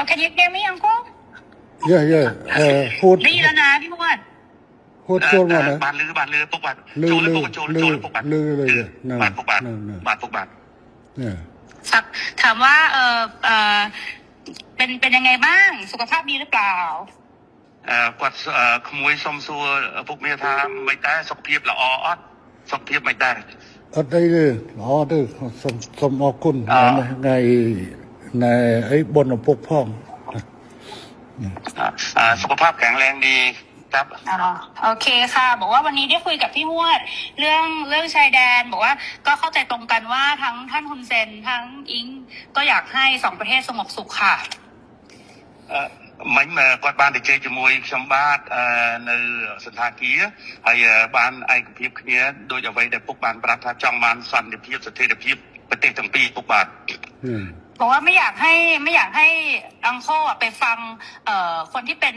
Can you hear me, Uncle? Hút ได้ยินแล้วนะพี่มวด hút chôn vào đấy. บานลือปกบาน Lư โจเลย lư ปกโจ lư เลยปกบาน lư lư lư. บานปกบาน Nè. บานปกบาน Nè. สักถามว่าเป็นยังไงบ้างสุขภาพดีหรือเปล่า គាត់ក្មួយសុំសួរពុកមាថាមិនដែរសុខភាពល្អអត់សុខភាពមិនដែរ Ở đây đó đây sum ở kun ngày ấy bồn ở Phúc Phong. สุขภาพแข็งแรงดีครับ โอเคค่ะบอกว่าวันนี้ได้คุยกับพี่มวดเรื่องชายแดนบอกว่าก็เข้าใจตรงกันว่าทั้งท่านฮุนเซนทั้งอิงก็อยากให้สองประเทศสงบสุขค่ะមិញគាត់បានទៅជែកជាមួយខ្ញុំបាទនៅសន្តាគារហើយបានឯកភាពគ្នាដោយអ្វីដែលពុកបានប្រាប់ថាចង់បានសន្តិភាពស្ថិរភាពប្រទេសទាំងពីរពុកបាទบอกว่าไม่อยากให้อังโคไปฟังคนที่เป็น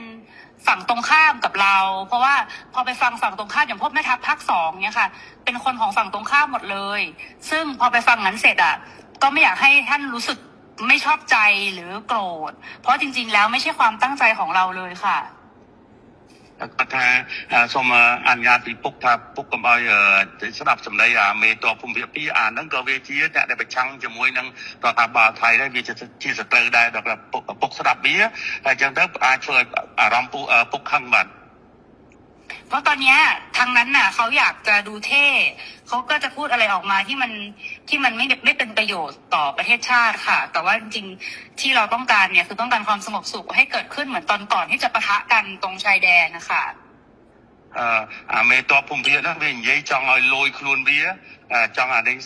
ฝั่งตรงข้ามกับเราเพราะว่าพอไปฟังฝั่งตรงข้ามอย่างพวกแม่ทัพภาค2เนี่ยค่ะเป็นคนของฝั่งตรงข้ามหมดเลยซึ่งพอไปฟังนั้นเสร็จก็ไม่อยากให้ท่านรู้สึกไม่ชอบใจหรือโกรธเพราะจริงๆแล้วไม่ใช่ความตั้งใจของเราเลยค่ะគាត់ថាសូមអនុញ្ញាតពីពុកថាពុកកុំឲ្យស្ដាប់សម្ដីមេតបភូមិភាគ2ហ្នឹងក៏វាជាអ្នកដែលប្រឆាំងជាមួយនឹងរដ្ឋាភិបាលថៃដែរវាជាសត្រូវដែរដល់ពុកស្ដាប់វាហើយអញ្ចឹងទៅអាចធ្វើឲ្យអារម្មណ៍ពុកខឹងបាទเพราะตอนนี้ทางนั้นน่ะเขาอยากจะดูเท่เขาก็จะพูดอะไรออกมาที่มันไม่เป็นประโยชน์ต่อประเทศชาติค่ะแต่ว่าจริงๆที่เราต้องการเนี่ยคือต้องการความสงบสุขให้เกิดขึ้นเหมือนตอนก่อนที่จะปะทะกันตรงชายแดนนะคะមេតបភូមិភាគហ្នឹងវានិយាយចង់ឲ្យលយខ្លួនវាចង់នេះ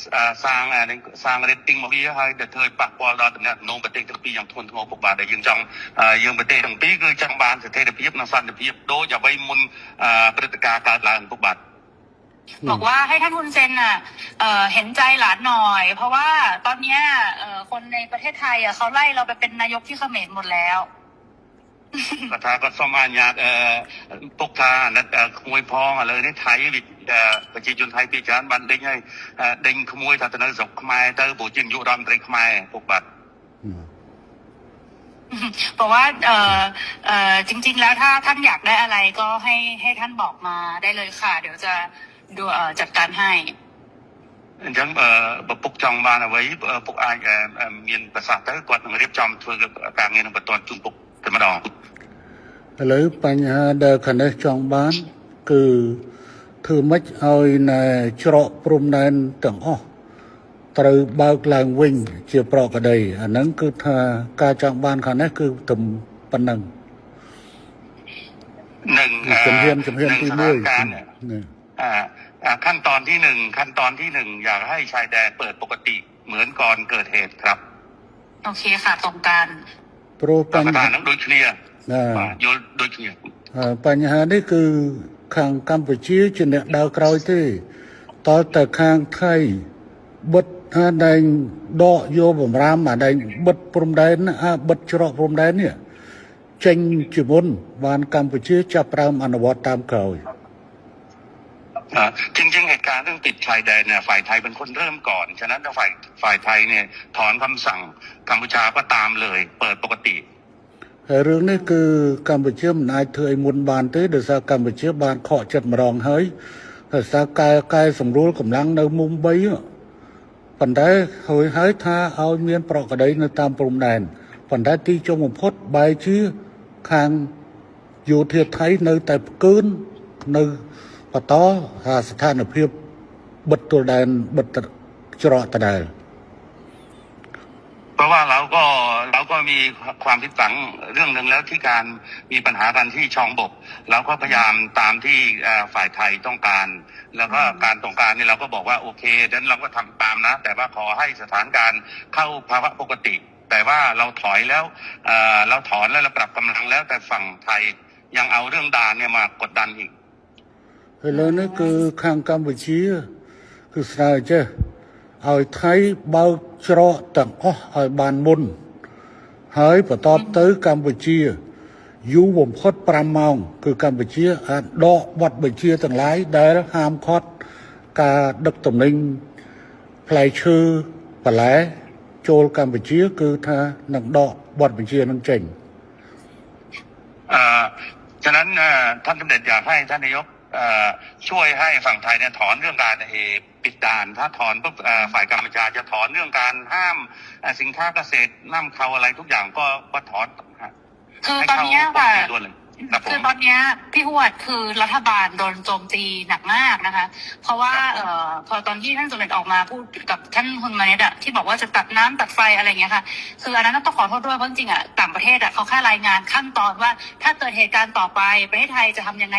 សាង rating មកវាហើយទៅធ្វើឲ្យប៉ះពាល់ដល់តំណែងប្រទេសទាំងពីរយ៉ាងធ្ងន់ធ្ងរពុកបាទដែលយើងប្រទេសទាំងពីរគឺចង់បានស្ថិរភាពនិងសន្តិភាពដូចអ្វីមុនព្រឹត្តិការណ៍កើតឡើងពុកបាទบอกว่าให้ท่านฮุนเซนเห็นใจหลานหน่อยเพราะว่าตอนนี้คนในประเทศไทยเขาไล่เราไปเป็นนายกที่เขมรหมดแล้วគាត់ថាគាត់សូមអនុញ្ញាតពុកថាអាណិតក្មួយផងឥឡូវនេះថៃប្រជាជនថៃពីច្រើនបានដេញហើយដេញក្មួយថាទៅនៅស្រុកខ្មែរទៅព្រោះជានាយករដ្ឋមន្ត្រីខ្មែរពុកបាទบอกว่าจริงๆแล้วถ้าท่านอยากได้อะไรก็ให้ท่านบอกมาได้เลยค่ะเดี๋ยวจะดูจัดการให้អញ្ចឹងពុកចង់បានអ្វីពុកអាចមានប្រសាសន៍ទៅគាត់នឹងរៀបចំធ្វើការងារនឹងបន្តជូនពុកតែម្ដងឥឡូវបញ្ហាដែលខាងនេះចង់បានគឺធ្វើម៉េចឲ្យនៅច្រកព្រំដែនទាំងអស់ត្រូវបើកឡើងវិញជាប្រក្រតីអាហ្នឹងគឺថាការចង់បានខាងនេះគឺតែប៉ុណ្ណឹងនឹងជំហានទី1ขั้นตอนที่1อยากให้ชายแดนเปิดปกติเหมือนก่อนเกิดเหตุครับโอเคค่ะตรงกันព្រោះបញ្ហានឹងដូចគ្នាយល់ដូចគ្នាបញ្ហានេះគឺខាងកម្ពុជាជាអ្នកដើរក្រោយទេតើតែខាងថៃបិទដែងដកយកបំរាមដែងបិទព្រំដែនបិទច្រកព្រំដែននេះចេញជាមុនបានកម្ពុជាចាប់ផ្ដើមអនុវត្តតាមក្រោយจริงๆเหตุการณ์เรื่องปิดชายแดนเนี่ยฝ่ายไทยเป็นคนเริ่มก่อนฉะนั้นถ้าฝ่ายไทยเนี่ยถอนคำสั่งกัมพูชาก็ตามเลยเปิดปกติហើយរឿងនេះគឺកម្ពុជាមិនអាចធ្វើឲ្យមុនបានទេដោយសារកម្ពុជាបានខកចិត្តម្ដងហើយដោយសារកែសម្រួលកម្លាំងនៅមុំ3ប៉ុន្តែហើយថាឲ្យមានប្រក្រតីនៅតាមព្រំដែនប៉ុន្តែទីចុងបំផុតបែរជាខាងយោធាថៃនៅតែផ្កើននៅបន្តស្ថានភាពបិទទល់ដែនបិទច្រកដដែលเพราะว่าเราก็มีความผิดหวังเรื่องหนึ่งแล้วที่การมีปัญหากันที่ชองบกเราก็พยายามตามที่ฝ่ายไทยต้องการแล้วก็การต้องการนี่เราก็บอกว่าโอเคดังนั้นเราก็ทำตามนะแต่ว่าขอให้สถานการณ์เข้าภาวะปกติแต่ว่าเราถอยแล้วเราถอนแล้วเราปรับกำลังแล้วแต่ฝั่งไทยยังเอาเรื่องด่านเนี่ยมากดดันอีกឥឡូវនេះគឺខាងកម្ពុជាគឺស្នើចេះឲ្យថៃបើកច្រកទាំងអស់ឲ្យបានមុនហើយបន្ទាប់ទៅកម្ពុជាយូរបំផុត5ម៉ោងគឺកម្ពុជាអាចដកបទបញ្ជាទាំងឡាយដែលហាមឃាត់ការដឹកទំនិញផ្លែឈើបន្លែ ចូលកម្ពុជាគឺថានឹងដកបទបញ្ជានឹងចេញ ฉะนั้นท่านสมเด็จอยากให้ท่านนายกช่วยให้ฝั่งไทยเนี่ยถอนเรื่องการปิดด่านถ้าถอนปุ๊บฝ่ายกัมพูชาจะถอนเรื่องการห้ามสินค้าเกษตรน้ำเขาอะไรทุกอย่างก็ถอน คือตอนนี้ค่ะ ครับผม คือตอนนี้พี่หวดคือรัฐบาลโดนโจมตีหนักมากนะคะ เพราะว่าพอตอนที่ท่านสมเด็จออกมาพูดกับท่านฮุนมาเนตอะที่บอกว่าจะตัดน้ำตัดไฟอะไรอย่างเงี้ยค่ะคืออันนั้นต้องขอโทษด้วยเพราะจริงๆอะต่างประเทศอะเขาแค่รายงานขั้นตอนว่าถ้าเกิดเหตุการณ์ต่อไปประเทศไทยจะทำยังไง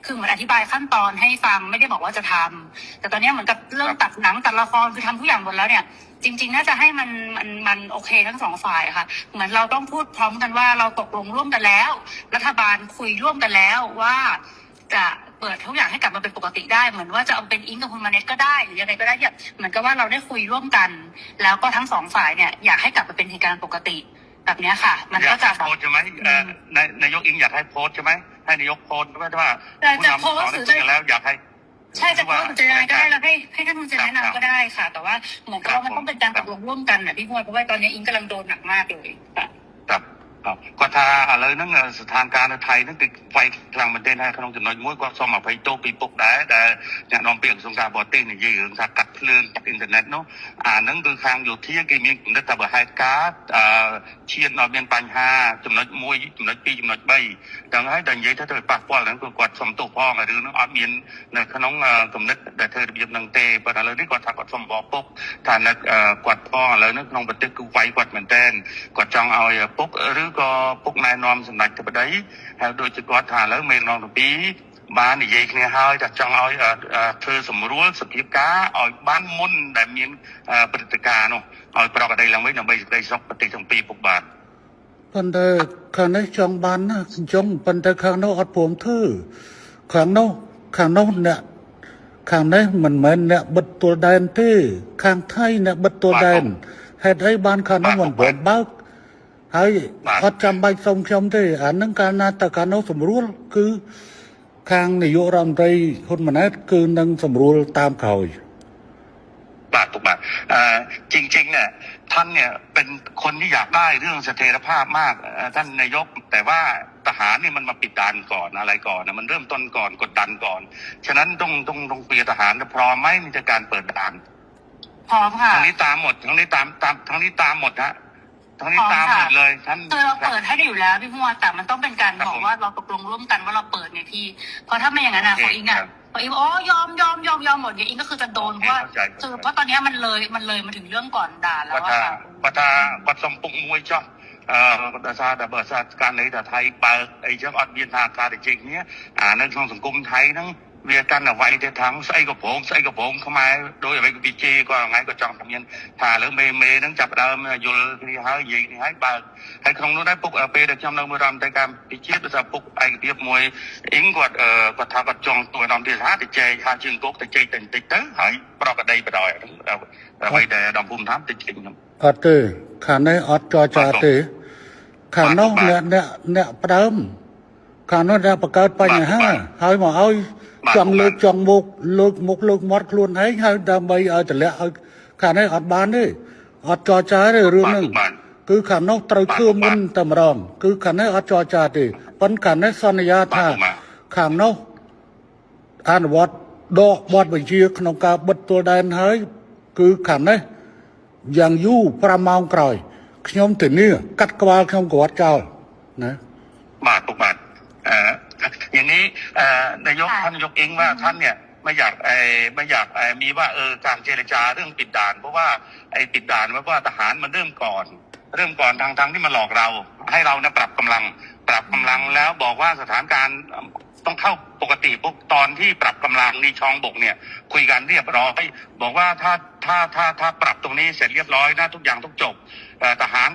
คือเหมือนอธิบายขั้นตอนให้ฟังไม่ได้บอกว่าจะทำแต่ตอนนี้เหมือนกับเรื่องตัดหนังตัดละครคือทำทุกอย่างหมดแล้วเนี่ยจริงๆน่าจะให้มันโอเคทั้งสองฝ่ายค่ะเหมือนเราต้องพูดพร้อมกันว่าเราตกลงร่วมกันแล้วรัฐบาลคุยร่วมกันแล้วว่าจะเปิดทุกอย่างให้กลับมาเป็นปกติได้เหมือนว่าจะเอาเป็นอิงกับคุณมาเน็ตก็ได้หรือยังไงก็ได้เนี่ยเหมือนกับว่าเราได้คุยร่วมกัน แล้วก็ทั้งสองฝ่ายเนี่ยอยากให้กลับมาเป็นเหตุการณ์ปกติแบบนี้ค่ะมันก็จะโพสใช่ไหมนายกอิงอยากให้โพสใช่ไหมให้นายกโพสไม่ใช่ว่าผู้นำสองได้คุยกันแล้วอยากให้ใช่จะพูดจะยังไงก็ได้แล้วให้ท่านผู้จะแนะนำก็ได้ค่ะ แต่ว่าเหมือนกับว่ามันต้องเป็นการตกลงร่วมกันนะพี่พวดเพราะว่าตอนนี้อิงกำลังโดนหนักมากเลยค่ะก็ถ้าอะไรนั่งสถานการณ์ไทยนั่นคือไฟกลางประเทศให้ขนมจุดน้อยมุ้ยก็สมัครไปโตปีปกได้แต่เนี่ยน้องเปลี่ยนสงครามบอเต้เนี่ยยืนจากกัดเพลิงจากอินเทอร์เน็ตเนาะนั่งคือคางอยู่ที่ยังมีกลุ่มนักตบหายการ์ดเชียนนอเมียนปัญหาจุดน้อยมุ้ยจุดน้อยปีจุดน้อยใบดังนั้นดังยัยถ้าเธอปากป้อนแล้วก็กดสมตัวพ่อหรือน้องอเมียนในขนมกลุ่มนักแต่เธอเบียบนังเตะปัญหาเลยนี่กดทางกดสมบอกปุ๊บทานนักกดพ่อแล้วนึกน้องปฏิกูไฟกดเหมือนเต้นกดจองเอาปุ๊บหรือก็ปุ๊บนายนอมสำนักจะไปได้โดยจะกอดฐานแล้วเมนนองตัวปีบ้านนี่ยัยเนี่ยให้จะจองเอาเธอสมรู้สกิปก้าเอาบ้านมุ่นแต่มีปฏิการเนาะเอาปรากฏได้หลังไว้หนังใบได้ซอกปฏิสังปีปุกบาทปันแต่ข้างในจองบ้านนะจองปันแต่ข้างนอกอัดผมทื่อข้างนอกเนี่ยข้างในมันเหมือนเนี่ยบัดตัวแดนที่ข้างไทยเนี่ยบัดตัวแดนให้ได้บ้านข้างนอกมันผมบ้าให้อัดจำใบทรงชมที่อันนั้นการนาตการนอกสมรู้คือข้างนายกรัฐมนตรีคนมันนั้นคือนั่งสมรู้ตามเขาบาทถูกบาทจริงๆเนี่ยท่านเนี่ยเป็นคนที่อยากได้เรื่องเสถียรภาพมากท่านนายกแต่ว่าทหารนี่มันมาปิดด่านก่อนอะไรก่อนนะมันเริ่มต้นก่อนกดดันก่อนฉะนั้นต้องเปลี่ยนทหารพร้อมไหมในการเปิดด่านพร้อมค่ะทั้งนี้ตามหมดทั้งนี้ตามทั้งนี้ตามหมดฮะทั้งนี้ตามหมดเลยท่านคือเราเปิดให้อยู่แล้วพี่พวดแต่มันต้องเป็นการบอกว่าเราตกลงร่วมกันว่าเราเปิดไงพี่เพราะถ้าไม่อย่างนั้นของอิงของอิงยอมหมดเนี่ยอิงก็คือจะโดนเพราะว่าคือเพราะตอนนี้มันเลยมาถึงเรื่องก่อนด่าแล้วว่าค่ะก็สมปุงมวยจ้ะแต่ซาแต่เบิร์ดซาการในแต่ไทยเปิดไอ้เจ้าอดเบียนทางการจริงเนี้ยในช่วงสังคมไทยนั่งเวียกันเอาไว้แต่ทั้งใส่กระโปรงเข้ามาโดยไปกับพีเจก็ไงก็จองทำยันถ่าหรือเมย์นั่งจับดาวอยู่ที่หายยิงหายเปิดให้คงนู้นได้ปุ๊กเปย์เด็กจำนำมือรำแต่การพีเจภาษาปุ๊กไอ้เบียบมวยอิงกดทากดจองตัวนำที่หาแต่เจหาจึงกุ๊กแต่เจติดเต๋อหายปลอกกระไดไปดอยไปแต่ดำพุ่มท้ำติดจริงครับอัดเตะขาในอัดจอจ่าเตะขานอกเนี่ยประเดิมขานอกเนี่ยประกาศไปอย่างห้าให้มาเอาจังเลิกจังมุกเลิกมดคลุนให้ดำใบเอาแต่ละเอาขาในอัดบานนี่อัดจอจ่าเลยเรื่องนึงคือขานอกตรึกคือมุนตำรองคือขาในอัดจอจ่าตีปันขาในสัญญาท่าขานอกอ่านวัดดอกวัดไปเชียขนมกาบัดตัวแดนให้คือขาในอย่างยู่ประมาณกลอยขยมถึงนี่กัดกวาขยมกวาดเจ้านะบาททุกบาทอย่างนี้นายกท่านนายกเองว่าท่านเนี่ยไม่อยากมีว่าการเจรจาเรื่องปิดด่านเพราะว่าไอ้ปิดด่านเพราะว่าทหารมันเริ่มก่อนทางที่มาหลอกเราให้เราเนี่ยปรับกำลังแล้วบอกว่าสถานการณ์ต้องเข้าปกติพวกตอนที่ปรับกำลังในช่องบกเนี่ยคุยกันเรียบร้อยบอกว่าถ้าปรับตรงนี้เสร็จเรียบร้อยนะทุกอย่างต้องจบทหาร